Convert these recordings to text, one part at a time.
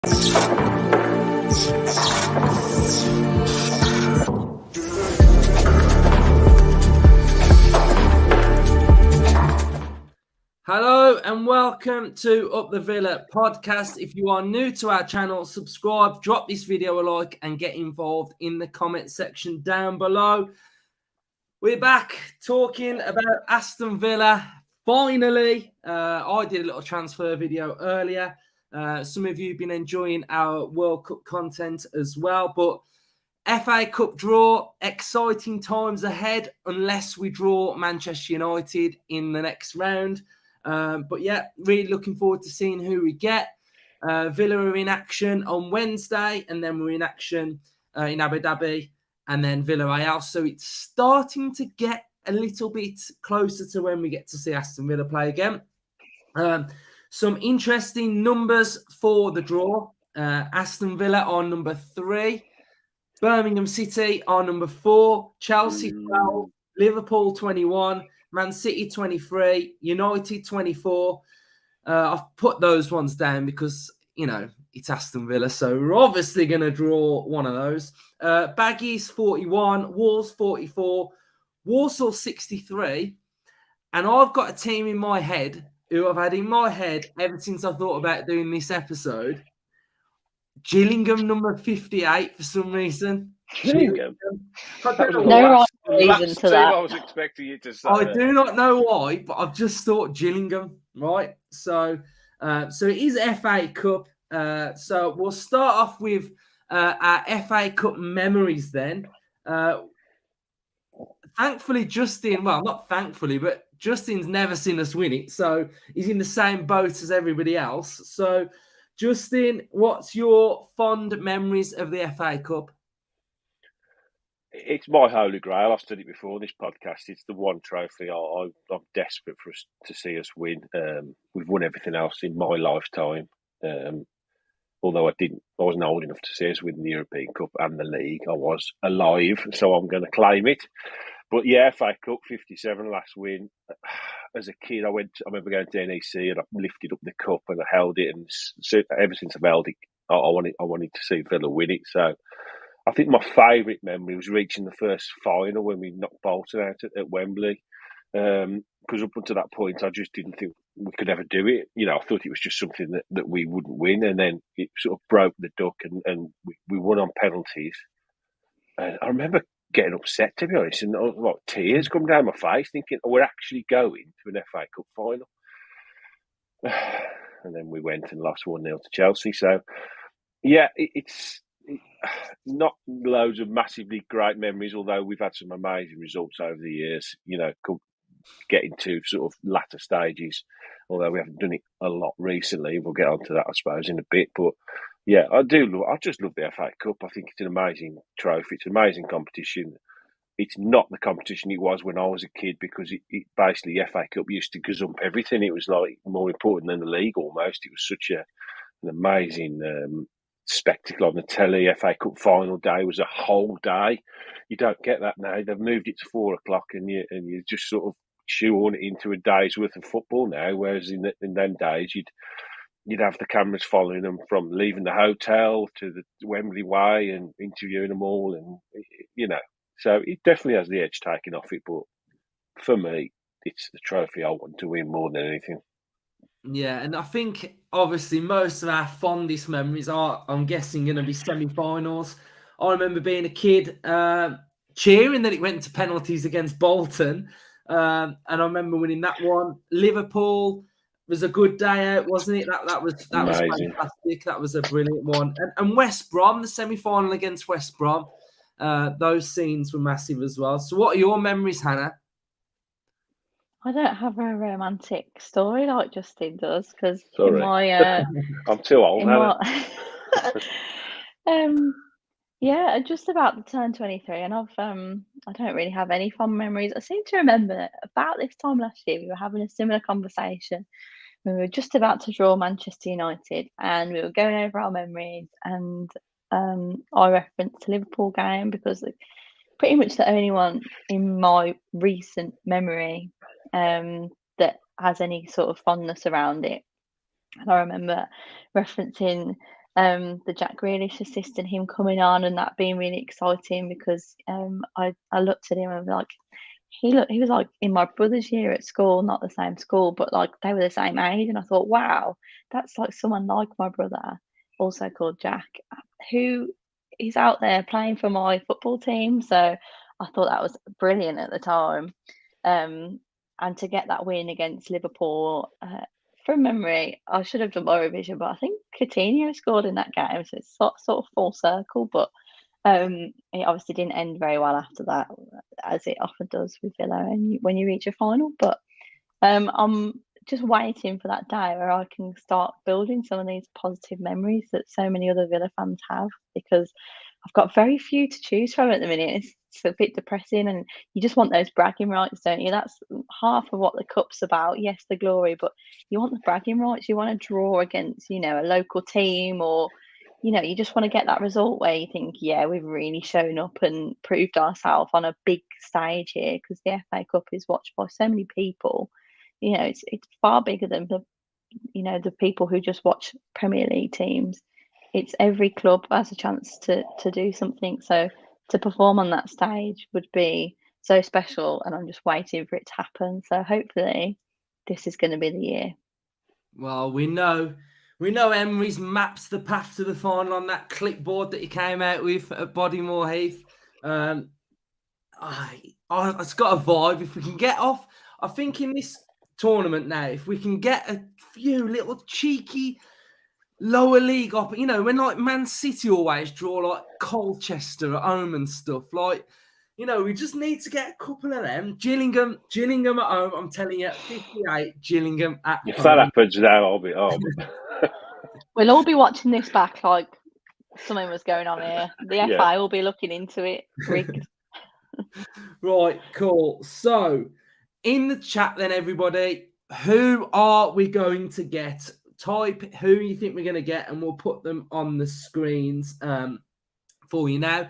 Hello and welcome to Up the Villa podcast. If you are new to our channel, subscribe, drop this video a like and get involved in the comment section down below. We're back talking about Aston Villa. Finally, I did a little transfer video earlier. Some of you have been enjoying our World Cup content as well, but FA Cup draw, exciting times ahead unless we draw Manchester United in the next round. But yeah, really looking forward to seeing who we get. Villa are in action on Wednesday, and then we're in action in Abu Dhabi, and then Villarreal. So it's starting to get a little bit closer to when we get to see Aston Villa play again. Some interesting numbers for the draw. Aston Villa are number 3. Birmingham City are number 4. Chelsea 12. Liverpool 21. Man City 23, United 24. I've put those ones down because, you know, it's Aston Villa, so we're obviously going to draw one of those. Baggies 41, Wolves 44, Walsall 63. And I've got a team in my head who I've had in my head ever since I thought about doing this episode. Gillingham number 58 for some reason. Gillingham. No reason to that. I was expecting you to say. I do not know why, but I've just thought Gillingham, right? So it is FA Cup. So we'll start off with our FA Cup memories then. Thankfully, Justin, well, not thankfully, but Justin's never seen us win it. So he's in the same boat as everybody else. So, Justin, what's your fond memories of the FA Cup? It's my holy grail. I've said it before on this podcast. It's the one trophy I'm desperate for us to see us win. We've won everything else in my lifetime. Although I wasn't old enough to see us win the European Cup and the league. I was alive, so I'm going to claim it. But yeah, FA Cup 57 last win. As a kid, I remember going to NEC and I lifted up the cup and I held it. And ever since I've held it, I wanted to see Villa win it. So I think my favourite memory was reaching the first final when we knocked Bolton out at Wembley. Because up until that point, I just didn't think we could ever do it. You know, I thought it was just something that we wouldn't win. And then it sort of broke the duck and we won on penalties. And I remember getting upset, to be honest, and tears come down my face thinking, we're actually going to an FA Cup final. And then we went and lost 1-0 to Chelsea. So, yeah, it's not loads of massively great memories, although we've had some amazing results over the years, you know, getting to sort of latter stages, although we haven't done it a lot recently. We'll get onto that, I suppose, in a bit. But yeah, I just love the FA Cup. I think it's an amazing trophy. It's an amazing competition. It's not the competition it was when I was a kid because it basically, the FA Cup used to gazump everything. It was like more important than the league almost. It was such an amazing spectacle on the telly. FA Cup final day was a whole day. You don't get that now. They've moved it to 4 o'clock and you just sort of shoehorn it into a day's worth of football now, whereas in them days you'd have the cameras following them from leaving the hotel to the Wembley Way and interviewing them all, and you know, so it definitely has the edge taken off it. But for me, it's the trophy I want to win more than anything. Yeah, and I think obviously most of our fondest memories are, I'm guessing, going to be semi-finals. I remember being a kid cheering that it went to penalties against Bolton, and I remember winning that one. Liverpool was a good day out, wasn't it? That was fantastic. That was a brilliant one. And West Brom, the semi-final against West Brom, those scenes were massive as well. So what are your memories, Hannah? I don't have a romantic story like Justin does because in my I'm too old now. Yeah, just about to turn 23, and I don't really have any fond memories. I seem to remember about this time last year we were having a similar conversation. We were just about to draw Manchester United, and we were going over our memories, and I referenced the Liverpool game because pretty much the only one in my recent memory that has any sort of fondness around it. And I remember referencing the Jack Grealish assist and him coming on and that being really exciting because I looked at him and was like, he was like in my brother's year at school, not the same school, but like they were the same age, and I thought, wow, that's like someone like my brother, also called Jack, who is out there playing for my football team. So I thought that was brilliant at the time. And to get that win against Liverpool, from memory, I should have done more revision, but I think Coutinho scored in that game, so it's sort of full circle. But it obviously didn't end very well after that, as it often does with Villa and when you reach a final. But I'm just waiting for that day where I can start building some of these positive memories that so many other Villa fans have, because I've got very few to choose from at the minute. It's a bit depressing, and you just want those bragging rights, don't you? That's half of what the cup's about. Yes, the glory, but you want the bragging rights. You want to draw against, a local team, or you just want to get that result where you think, yeah, we've really shown up and proved ourselves on a big stage here, because the FA Cup is watched by so many people. It's far bigger than the people who just watch Premier League teams. It's every club has a chance to do something. So to perform on that stage would be so special, and I'm just waiting for it to happen. So hopefully this is going to be the year. Well, we know Emery's maps the path to the final on that clipboard that he came out with at Bodymore Heath. It's got a vibe. If we can get off, I think in this tournament now, if we can get a few little cheeky lower league up, when like Man City always draw like Colchester at home and stuff, like, we just need to get a couple of them. Gillingham at home, I'm telling you, 58, Gillingham at If home. that happens now, I'll be on. We'll all be watching this back like something was going on here. The FA will be looking into it. Rigged. Right, cool. So, in the chat then, everybody, who are we going to get? Type who you think we're going to get, and we'll put them on the screens for you now.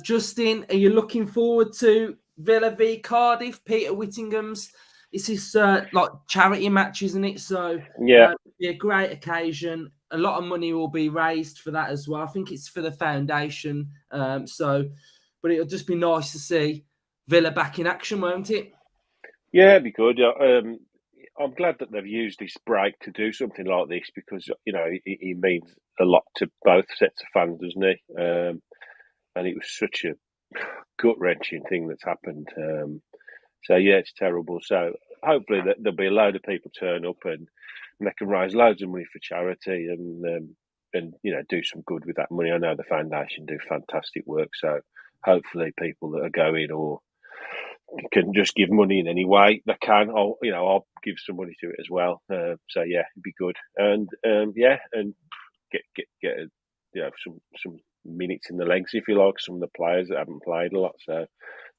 Justin, are you looking forward to Villa v Cardiff? Peter Whittingham's. This is like charity match, isn't it? So Yeah, it'll be a great occasion. A lot of money will be raised for that as well. I think it's for the foundation. But it'll just be nice to see Villa back in action, won't it? Yeah, it'd be good. I'm glad that they've used this break to do something like this, because he means a lot to both sets of fans, doesn't he? And it was such a gut-wrenching thing that's happened. So yeah, it's terrible. So hopefully there'll be a load of people turn up and they can raise loads of money for charity and do some good with that money. I know the foundation do fantastic work, so hopefully people that are going or can just give money in any way they can. I'll give some money to it as well. So yeah, it'd be good, and and get some minutes in the legs, if you like, some of the players that haven't played a lot. So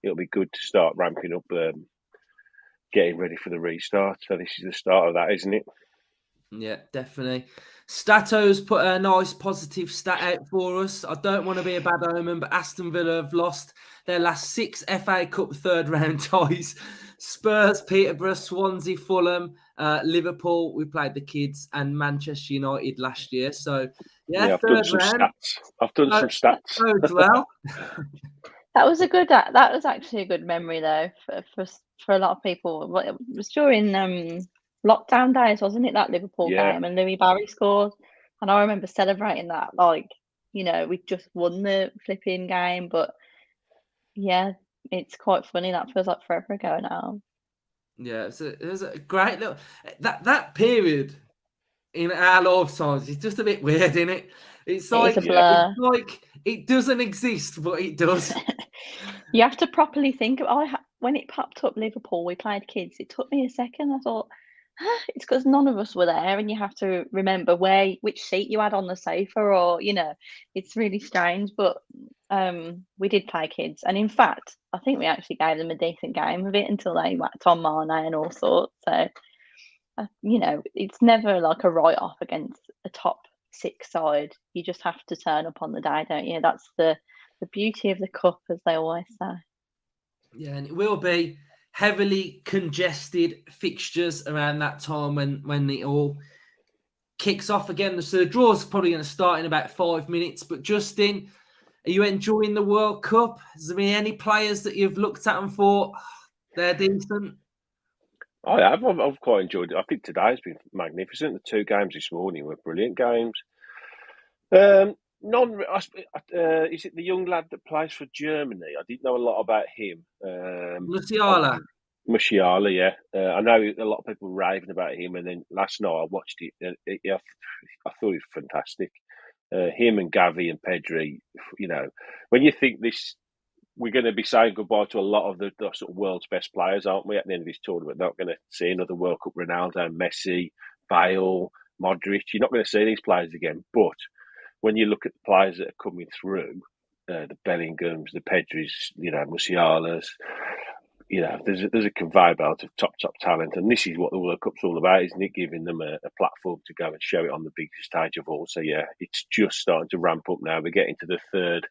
it'll be good to start ramping up, getting ready for the restart. So this is the start of that, isn't it? Yeah, definitely. Stato's put a nice positive stat out for us. I don't want to be a bad omen, but Aston Villa have lost their last 6 FA Cup third round ties. Spurs, Peterborough, Swansea, Fulham, Liverpool, we played the kids, and Manchester United last year. So yeah, I've done third some round. stats. I've done some stats. As well. That was actually a good memory though for a lot of people. It was during lockdown days, wasn't it? That Liverpool game, and Louis Barry scored, and I remember celebrating that like we just won the flipping game. But yeah, it's quite funny. That feels like forever ago now. Yeah, it was a great little that period in our lifetimes. It's just a bit weird, isn't it? It's like a blur. It's like it doesn't exist, but it does. You have to properly think of. When it popped up Liverpool, we played kids. It took me a second. I thought, it's because none of us were there, and you have to remember which seat you had on the sofa, or it's really strange. But we did play kids, and in fact, I think we actually gave them a decent game of it until they whacked on Mane and all sorts. So, it's never like a write-off against a top 6 side. You just have to turn up on the day, don't you? That's the beauty of the cup, as they always say. Yeah, and it will be heavily congested fixtures around that time when it all kicks off again. So the draw's probably going to start in about 5 minutes. But Justin, are you enjoying the World Cup? Has there been any players that you've looked at and thought they're decent? I have. I've quite enjoyed it. I think today's been magnificent. The 2 games this morning were brilliant games. Is it the young lad that plays for Germany? I didn't know a lot about him. Musiala. Musiala, yeah. I know a lot of people raving about him, and then last night I watched it. And I thought he was fantastic. Him and Gavi and Pedri. When you think we're going to be saying goodbye to a lot of the sort of world's best players, aren't we? At the end of this tournament, not going to see another World Cup Ronaldo, Messi, Bale, Modric. You're not going to see these players again, but when you look at the players that are coming through, the Bellinghams, the Pedris, Musialas, there's a conveyor belt of top talent, and this is what the World Cup's all about, isn't it? Giving them a platform to go and show it on the biggest stage of all. So yeah, it's just starting to ramp up now. We're getting to the third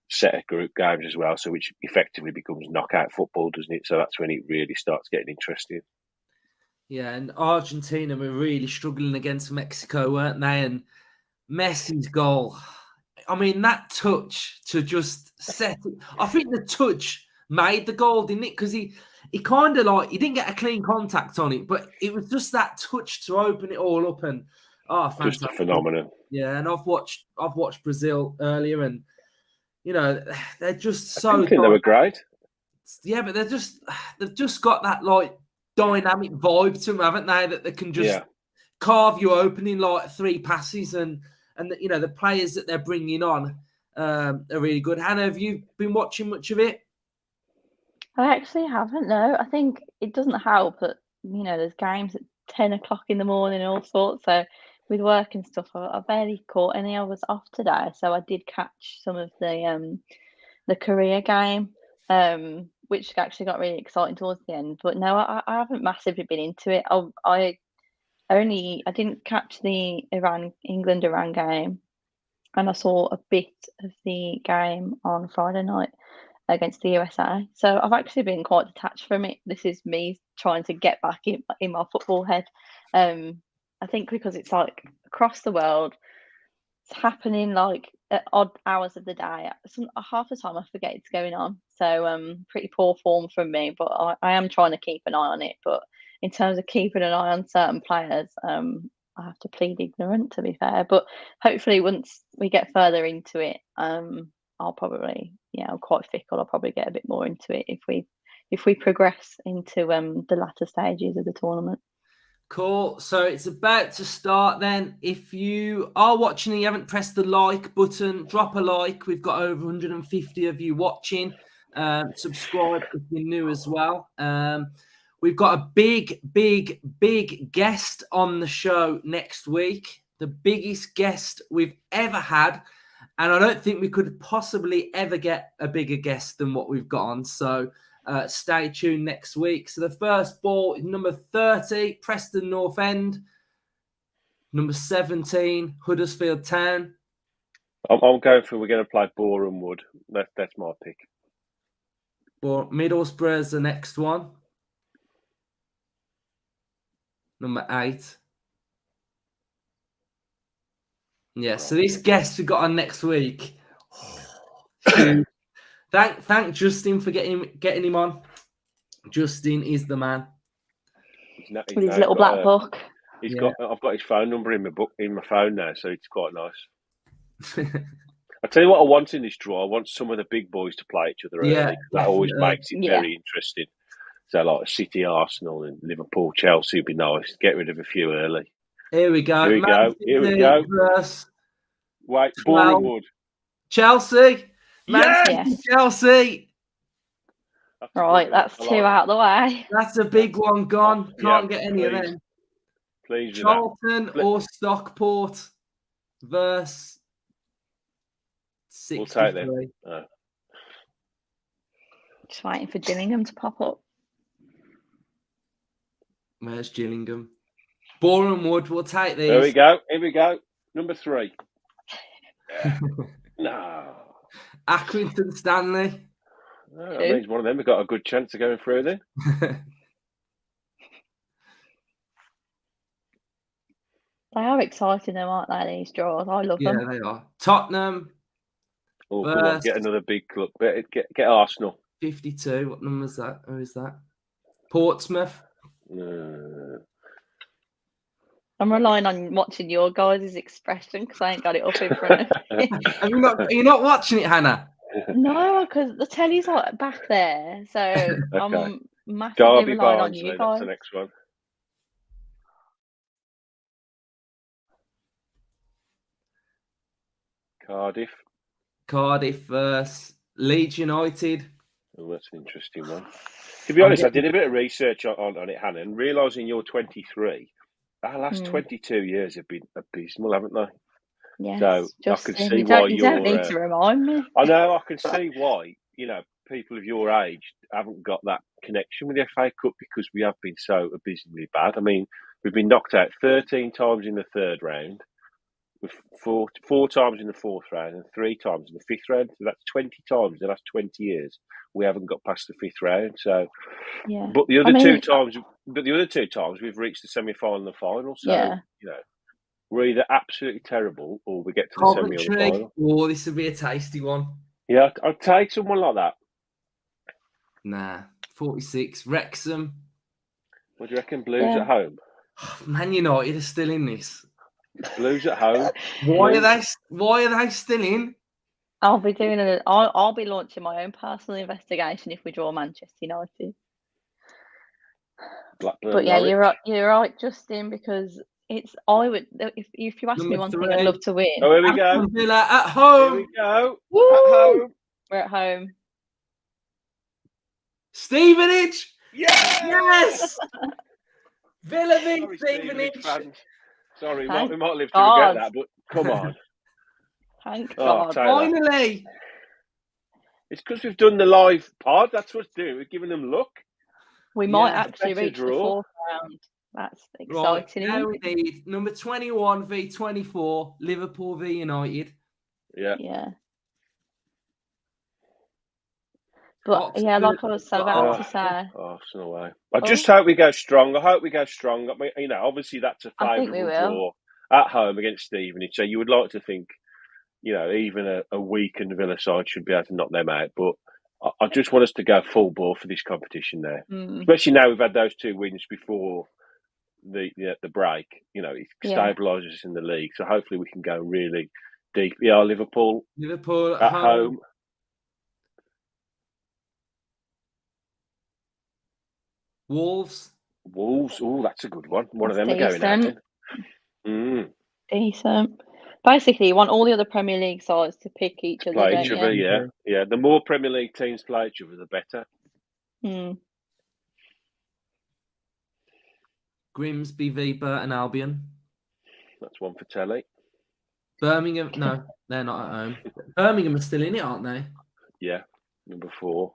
set of group games as well, so which effectively becomes knockout football, doesn't it? So that's when it really starts getting interesting. Yeah, and Argentina were really struggling against Mexico, weren't they? And Messi's goal. I mean, that touch to just set it. I think the touch made the goal, didn't it? Because he kind of he didn't get a clean contact on it, but it was just that touch to open it all up. And fantastic. Just a phenomenon. Yeah, and I've watched Brazil earlier, and they're just I think they were great. Yeah, but they've just got that dynamic vibe to them, haven't they? That they can just carve you open in 3 passes, and the players that they're bringing on are really good. Hannah, have you been watching much of it? I actually haven't. No, I think it doesn't help that there's games at 10 o'clock in the morning and all sorts. So with work and stuff, I barely caught any. I was off today, so I did catch some of the Korea game, which actually got really exciting towards the end. But no, I haven't massively been into it. I didn't catch the England-Iran game, and I saw a bit of the game on Friday night against the USA. So I've actually been quite detached from it. This is me trying to get back in my football head. I think because it's across the world, it's happening at odd hours of the day. Half the time I forget it's going on. So pretty poor form from me, but I am trying to keep an eye on it. But in terms of keeping an eye on certain players, I have to plead ignorant, to be fair. But hopefully once we get further into it, I'll probably, I'm quite fickle. I'll probably get a bit more into it if we progress into the latter stages of the tournament. Cool. So it's about to start then. If you are watching and you haven't pressed the like button, drop a like. We've got over 150 of you watching. Subscribe if you're new as well. We've got a big guest on the show next week. The biggest guest we've ever had. And I don't think we could possibly ever get a bigger guest than what we've got on. So stay tuned next week. So the first ball is number 30, Preston North End. Number 17, Huddersfield Town. I'm going for we're going to play Boreham Wood. That's my pick. Middlesbrough is the next one. Number 8. Yeah, so this guest we got on next week. Thank Justin for getting him on. Justin is the man. With his little black book. I've got his phone number in my phone now, so it's quite nice. I tell you what I want in this draw. I want some of the big boys to play each other early. That always makes it very interesting. So like City, Arsenal, and Liverpool, Chelsea would be nice. Get rid of a few early. Here we go. Here we go. Wait, Boreham Wood. Chelsea. Yes. Chelsea. Right, that's 2 out of the way. That's a big one gone. Can't get any of them. Please. Charlton or Stockport versus 63. We'll take them. Just waiting for Gillingham to pop up. Where's Gillingham? Boreham Wood, we'll take these. Here we go. Number 3. No. Accrington Stanley. That means one of them have got a good chance of going through there. They are exciting, though, aren't they? These draws, I love Yeah, them. they are. Tottenham Oh, go on, versus get another big club. Get Arsenal. 52. What number is that? Who is that? Portsmouth. I'm relying on watching your guys' expression because I ain't got it up in front of me. Are you not watching it, Hannah? No, because the telly's like back there, so Okay. I'm massively Derby relying on Barnsley, you that's guys. the next one. Cardiff versus Leeds United. Oh, that's an interesting one. To be honest, I did a bit of research on it, Hannah, and realising you're 23, our last 22 years have been abysmal, haven't they? Yes, So I can Justin, see you why don't need you're. to remind me. I know, I can see why, people of your age haven't got that connection with the FA Cup because we have been so abysmally bad. I mean, we've been knocked out 13 times in the third round, with four times in the fourth round, and 3 times in the fifth round. So that's 20 times in the last 20 years we haven't got past the fifth round. So, Yeah, but the other two times we've reached the semi-final and the final. So, yeah, we're either absolutely terrible or we get to the semi or the Coventry. final. Oh, this would be a tasty one. Yeah, I'd take someone like that. Nah, 46. Wrexham. What do you reckon? Blues at home? Man United are still in this. Blues at home? Why are they still in? I'll be doing I'll be launching my own personal investigation if we draw Manchester United. Blackburn, But yeah, Norwich. you're right, Justin, because if you ask me one thing, I'd love to win. Oh, here we go. Aston Villa at home. Here we go. Woo! At home. We're at home. Stevenage. Yes. Villa v Sorry, Stevenage. fans. Sorry, Thank we might live to God. regret that, but come on. Thank Oh, God. Finally. It's because we've done the live pod. That's what's doing. We're giving them luck. We might Yeah, actually better reach draw. the fourth round. That's Right, exciting. now we need number 21 v 24, Liverpool v United. Yeah. But yeah, like I was about to say. Arsenal away. I just hope we go strong. I hope we go strong. I mean, obviously that's a I think we favourable will. draw at home against Stevenage. So you would like to think, even a weakened Villa side should be able to knock them out. But I just want us to go full bore for this competition there. Especially now we've had those 2 wins before the break. It stabilises us in the league. So hopefully we can go really deep. Yeah, Liverpool at home. Wolves. Oh, that's a good one. One of them are going out. Decent. Basically, you want all the other Premier League sides to pick each other, Play don't each you? other, yeah. The more Premier League teams play each other, the better. Grimsby v Burton Albion. That's one for telly. Birmingham, no, they're not at home. Birmingham are still in it, aren't they? Yeah, number 4.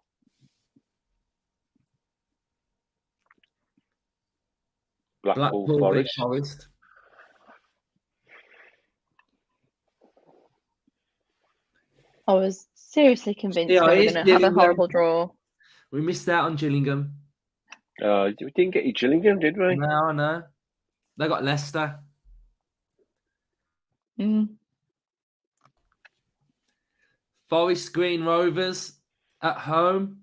Blackpool Forest. I was seriously convinced we were going to have a horrible draw. We missed out on Gillingham. We didn't get you Gillingham, did we? No. They got Leicester. Forest Green Rovers at home.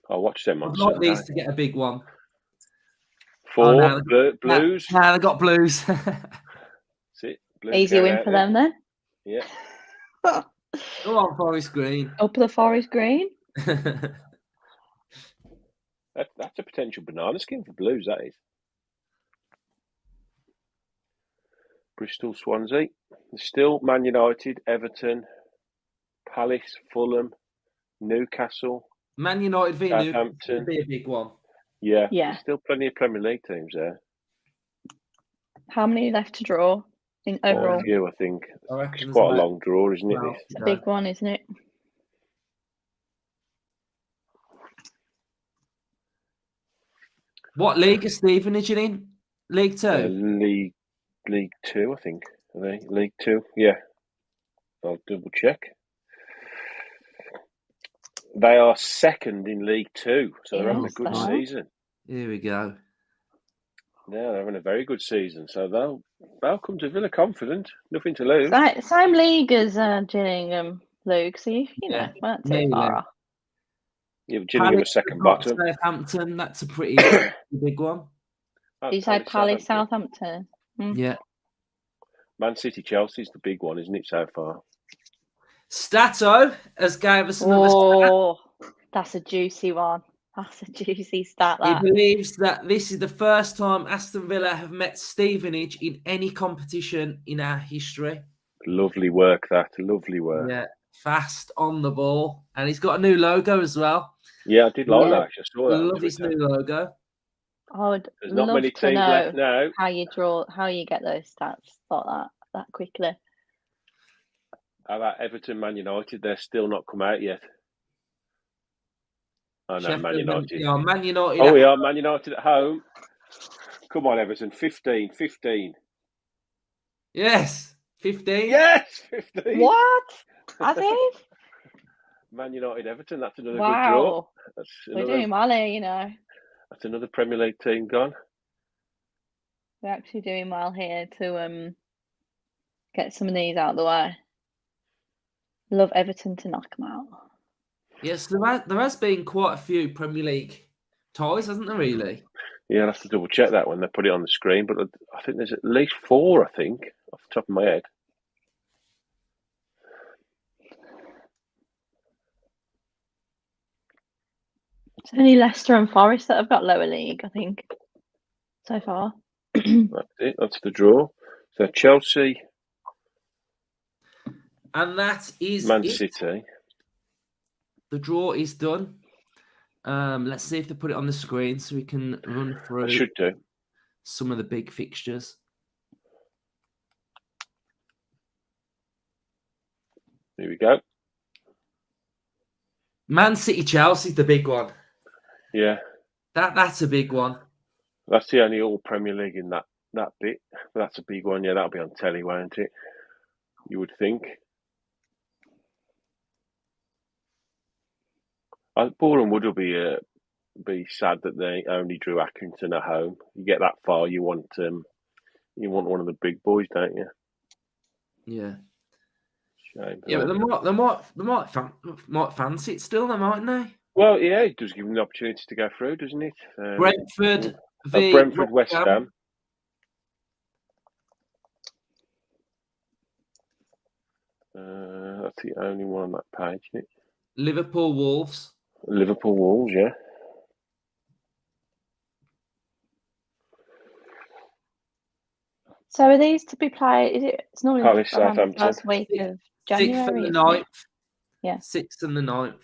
I'll watch them on I'd Sunday. like these to get a big one. 4 Blues. They got Blues. That's it. Blues easy win for them then. Yeah. Go on, Forest Green. Up the Forest Green. That's a potential banana skin for Blues, that is. Bristol, Swansea. Still Man United, Everton, Palace, Fulham, Newcastle. Man United v Southampton. Newcastle would be a big one. Yeah. There's still plenty of Premier League teams there. How many left to draw in overall? A few, I think. It's quite a long draw, isn't it? It's a big one, isn't it? What league is Stevenage in? League 2? League 2, I think. Are they? League 2, yeah. I'll double check. They are second in League 2, so they're having a good season. Here we go. they're having a very good season, so they'll come to Villa confident, nothing to lose. Same league as Gillingham, Luke. So you know, weren't too nearly. far off. Yeah, Gillingham was second bottom. Southampton, that's a pretty big one. Did you say Palace, Southampton? Yeah. Man City, Chelsea's the big one, isn't it, so far? Stato has gave us another stat. That's a juicy one. That's a juicy stat. He believes that this is the first time Aston Villa have met Stevenage in any competition in our history. Lovely work, that. Lovely work. Yeah, fast on the ball. And he's got a new logo as well. Yeah, I did like that. I saw that. Love his new logo. I would There's not love many to teams know left now. how you get those stats like that quickly. How about Everton, Man United? They're still not come out yet. Oh, no, Man United. Yeah, Man United. Oh, we are Man United at home. Come on, Everton. 15. Yes, 15. Yes, 15. What? As if? Man United, Everton. That's another good draw. We're doing well here, you know. That's another Premier League team gone. We're actually doing well here to get some of these out of the way. Love Everton to knock them out. Yes, there has been quite a few Premier League ties, hasn't there, really? Yeah, I'll have to double check that when they put it on the screen, but I think there's at least 4, I think, off the top of my head. It's only Leicester and Forest that have got lower league, I think, so far. That's it. That's the draw. So Chelsea. And that is Man City. The draw is done. Let's see if they put it on the screen so we can run through should do. some of the big fixtures. Here we go. Man City Chelsea's the big one. Yeah. That's a big one. That's the only all Premier League in that bit. But that's a big one. Yeah, that'll be on telly, won't it? You would think. Boreham Wood will be sad that they only drew Accrington at home. You get that far, you want one of the big boys, don't you? Yeah. Shame. Yeah, but they might fancy it still, mightn't they? Well, yeah, it does give them the opportunity to go through, doesn't it? Brentford West Ham. That's the only one on that page, isn't it? Liverpool Wolves, yeah. So are these to be played? It's normally Palace, around the Southampton. first week of January. 6th and the 9th. Yeah. 6th and the 9th.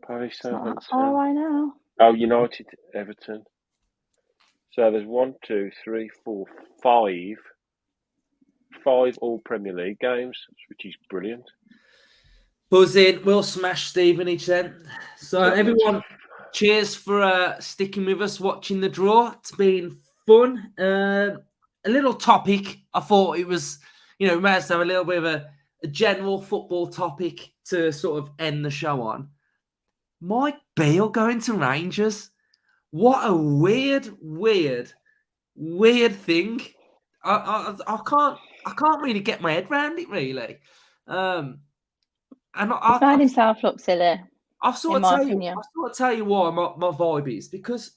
Palace, It's not Southampton. that far away now. Oh, United, Everton. So there's 1, 2, 3, 4, 5 all Premier League games, which is brilliant. Buzz in, we'll smash Stevenage then. So everyone, cheers for sticking with us, watching the draw. It's been fun. A little topic. I thought it was, we may have to have a little bit of a general football topic to sort of end the show on. Mike Beale going to Rangers. What a weird thing. I can't really get my head around it, really. And He's made himself look silly. I'll sort of tell you why my vibe is, because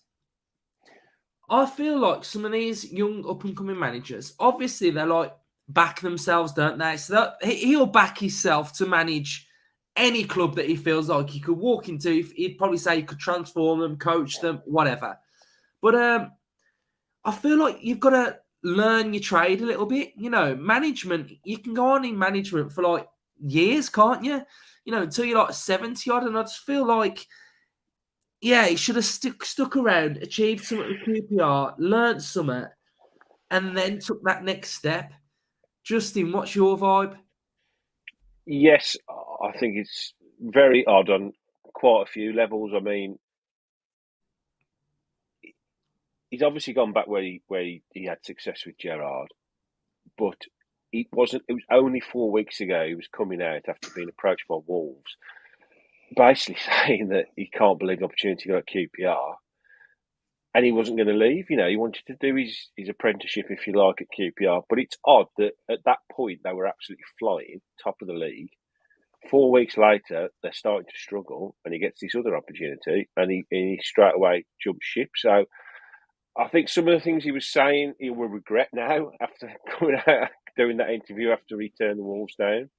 I feel like some of these young up-and-coming managers, obviously they're like back themselves, don't they? So he'll back himself to manage any club that he feels like he could walk into. He'd probably say he could transform them, coach them, whatever. But I feel like you've got to learn your trade a little bit. Management, you can go on in management for like years, can't you? Until you're like 70 odd. And I just feel like, yeah, he should have stuck around, achieved something with QPR, learned something, and then took that next step. Justin, what's your vibe? Yes, I think it's very odd on quite a few levels. I mean, he's obviously gone back where he had success with Gerrard, but it was only 4 weeks ago he was coming out after being approached by Wolves, basically saying that he can't believe the opportunity to go at QPR. and he wasn't going to leave. You know, he wanted to do his apprenticeship, if you like, at QPR. But it's odd that at that point they were absolutely flying, top of the league. 4 weeks later, they're starting to struggle, and he gets this other opportunity, and he straight away jumps ship. So I think some of the things he was saying, he will regret now after coming out doing that interview after he turned the Wolves down.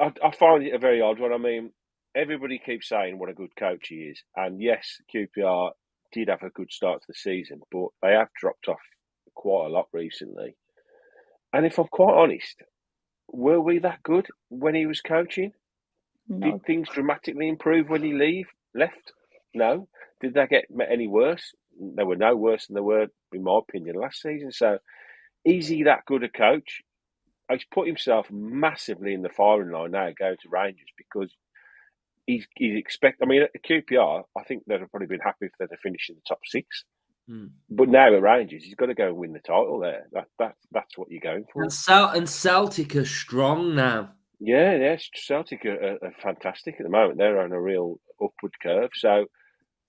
I find it a very odd one. I mean, everybody keeps saying what a good coach he is, and yes, QPR did have a good start to the season, but they have dropped off quite a lot recently. And if I'm quite honest, were we that good when he was coaching? No. Did things dramatically improve when he left? No. Did they get any worse? They were no worse than they were, in my opinion, last season. So, is he that good a coach? He's put himself massively in the firing line now going to Rangers because he's expect. I mean, at QPR, I think they'd have probably been happy if they'd have finished in the top 6. But now at Rangers, he's got to go and win the title there. That's what you're going for. And Celtic are strong now. Yeah, Celtic are fantastic at the moment. They're on a real upward curve. So,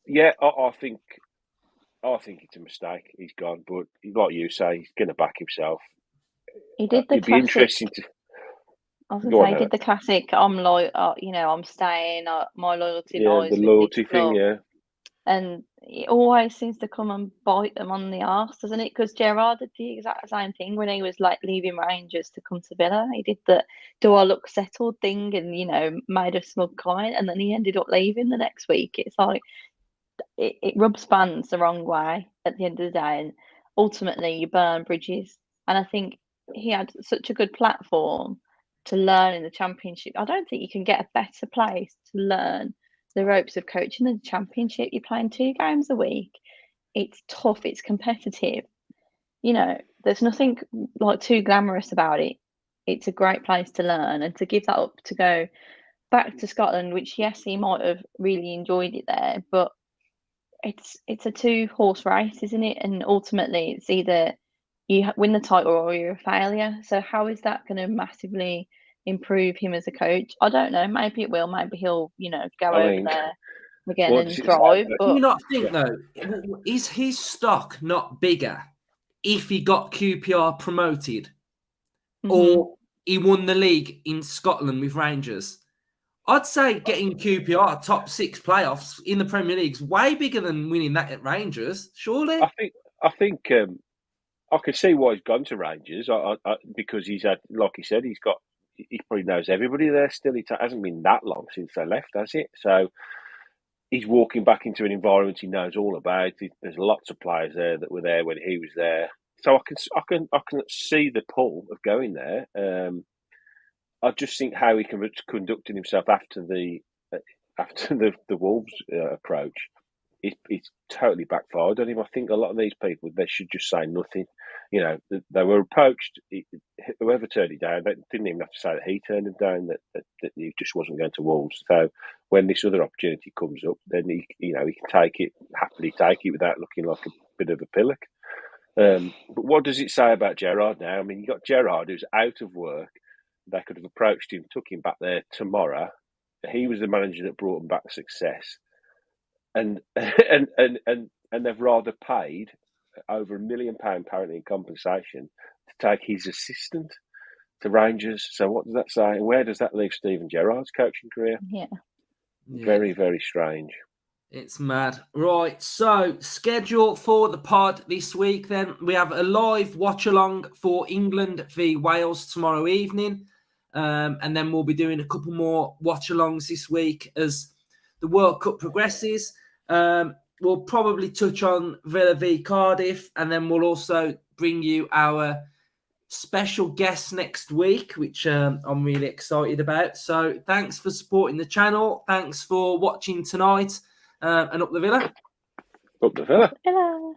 yeah, I think it's a mistake. He's gone, but like you say, he's going to back himself. He did the It'd classic. be interesting to. I was going to say, he did the classic. I'm loyal. I'm staying. My loyalty lies the with loyalty this thing. club. Yeah, And it always seems to come and bite them on the arse, doesn't it? Because Gerrard did the exact same thing when he was like leaving Rangers to come to Villa. He did the "do I look settled" thing, and made a smug comment, and then he ended up leaving the next week. It's like it rubs fans the wrong way at the end of the day, and ultimately you burn bridges. And I think he had such a good platform to learn in the Championship. I don't think you can get a better place to learn the ropes of coaching than the Championship. You're playing 2 games a week. It's tough. It's competitive. There's nothing like too glamorous about it. It's a great place to learn, and to give that up to go back to Scotland, which yes, he might have really enjoyed it there, but it's a 2-horse race, isn't it? And ultimately, it's either you win the title or you're a failure. So how is that going to massively improve him as a coach? I don't know. Maybe it will. Maybe he'll, go over there again and thrive. Do you not think though? Is his stock not bigger if he got QPR promoted, or he won the league in Scotland with Rangers? I'd say getting QPR top 6 playoffs in the Premier League is way bigger than winning that at Rangers. Surely, I think I can see why he's gone to Rangers. Because he's had, like he said, he probably knows everybody there still. It hasn't been that long since they left, has it? So he's walking back into an environment he knows all about. There's lots of players there that were there when he was there. So I can see the pull of going there. I just think how he conducted himself after the Wolves approach, it's totally backfired on him. I think a lot of these people, they should just say nothing. They were approached. Whoever turned it down, they didn't even have to say that he turned him down. That he just wasn't going to Wolves. So when this other opportunity comes up, then he can happily take it without looking like a bit of a pillock. But what does it say about Gerrard now? I mean, you got Gerrard who's out of work. They could have approached him, took him back there tomorrow. He was the manager that brought him back to success, and they've rather paid over £1 million apparently in compensation to take his assistant to Rangers. So what does that say? And where does that leave Steven Gerrard's coaching career? Yeah. Very, very strange. It's mad. Right, so schedule for the pod this week then. We have a live watch-along for England v Wales tomorrow evening. And then we'll be doing a couple more watch-alongs this week as the World Cup progresses. We'll probably touch on Villa v Cardiff, and then we'll also bring you our special guest next week, which I'm really excited about. So thanks for supporting the channel. Thanks for watching tonight. And up the Villa. Up the Villa. Hello.